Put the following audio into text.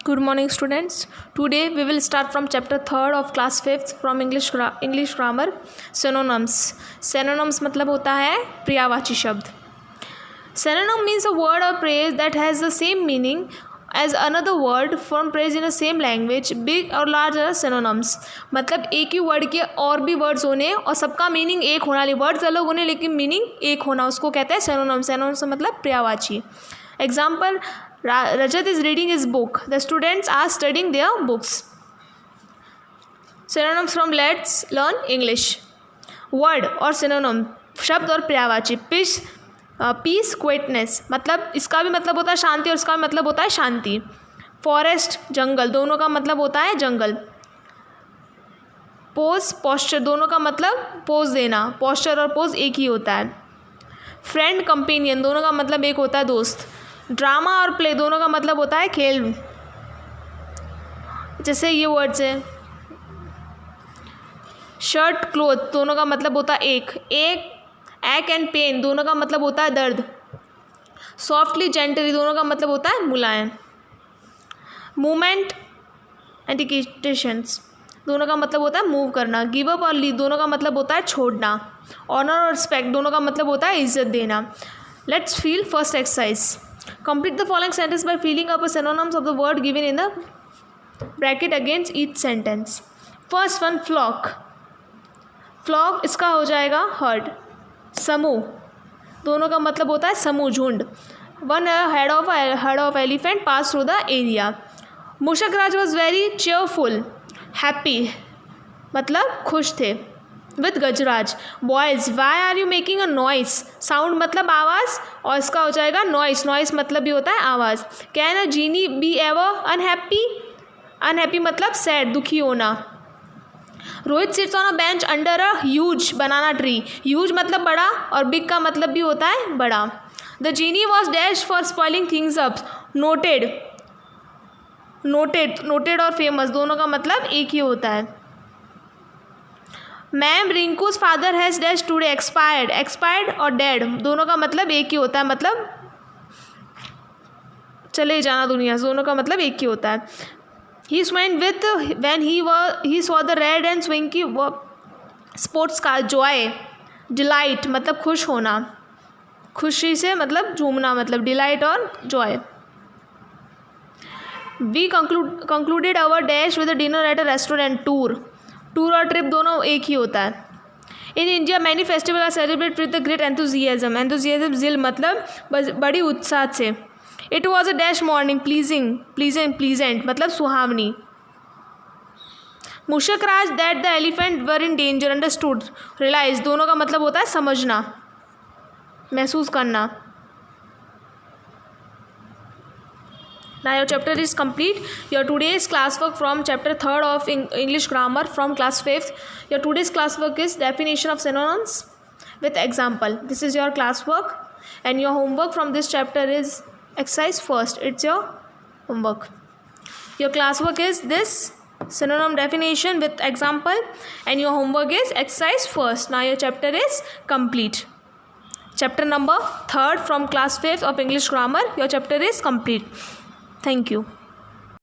Good morning, students. Today we will start from chapter 3rd of class 5th from English grammar. Synonyms. Synonyms मतलब होता है पर्यायवाची शब्द. Synonym means a word or phrase that has the same meaning as another word from phrase in the same language. Big और large are synonyms. मतलब एक ही word के और भी वर्ड्स होने और सबका मीनिंग एक होना, वर्ड्स अलग होने लेकिन मीनिंग एक होना, उसको कहते हैं synonyms. Synonyms मतलब पर्यायवाची. Example, Rajat is reading his book. The students are studying their books. Synonyms from Let's Learn English. Word और synonym शब्द और पर्यायवाची. पीस क्विटनेस मतलब इसका भी मतलब होता है शांति और इसका भी मतलब होता है शांति. फॉरेस्ट जंगल, दोनों का मतलब होता है जंगल. पोज पोस्चर, दोनों का मतलब पोज देना. पोस्चर और पोज एक ही होता है. फ्रेंड कंपेनियन, दोनों का मतलब एक होता है दोस्त. ड्रामा और प्ले, दोनों का मतलब होता है खेल. जैसे ये वर्ड्स है शर्ट क्लोथ, दोनों का मतलब होता है एक. एक एंड पेन, दोनों का मतलब होता है दर्द. सॉफ्टली जेंटली, दोनों का मतलब होता है मुलायम. मूवमेंट एंटिकेशंस, दोनों का मतलब होता है मूव करना. गिव अप और लीव, दोनों का मतलब होता है छोड़ना. ऑनर और रिस्पेक्ट, दोनों का मतलब होता है इज्जत देना. Let's feel first exercise. Complete the following sentence by filling up a synonyms of the word given in the bracket against each sentence. First one, flock. Flock इसका हो जाएगा herd. समूह, दोनों का मतलब होता है समूह, झुंड. One head of elephant passed through the area. मूषक Raj was very cheerful. Happy मतलब खुश थे. With Gajraj. Boys, why are you making a noise. Sound मतलब आवाज़ और इसका हो जाएगा नॉइस. नॉइस मतलब भी होता है आवाज़. Can a genie be ever unhappy. Unhappy मतलब सैड, दुखी होना. Rohit sits on a bench under a huge banana tree. Huge मतलब बड़ा और बिग का मतलब भी होता है बड़ा. The genie was dash for spoiling things up. Noted. Noted और फेमस, दोनों का मतलब एक ही होता है. Ma'am Rinku's father has dash today. Expired. Expired और डेड, दोनों का मतलब एक ही होता है, मतलब चले जाना दुनिया से, दोनों का मतलब एक ही होता है. He swelled with when he saw the red and swanky sports car. Joy. Delight मतलब खुश होना, खुशी से मतलब झूमना, मतलब डिलाइट और joy. We concluded our dash with dinner at a restaurant. Tour और ट्रिप दोनों एक ही होता है. In India many festival are celebrate with the great enthusiasm. Enthusiasm zeal मतलब बड़ी उत्साह से. It was a dash morning pleasant मतलब सुहावनी. Mushak Raj that the elephant were in danger. Understood realize, दोनों का मतलब होता है समझना, महसूस करना. Now your chapter is complete. Your today's classwork from chapter 3rd of English grammar from class 5th. Your today's classwork is definition of synonyms with example. This is your classwork and your homework from this chapter is exercise first. It's your homework. Your classwork is this synonym definition with example and your homework is exercise first. Now your chapter is complete. Chapter number 3rd from class 5th of English grammar. Your chapter is complete. Thank you.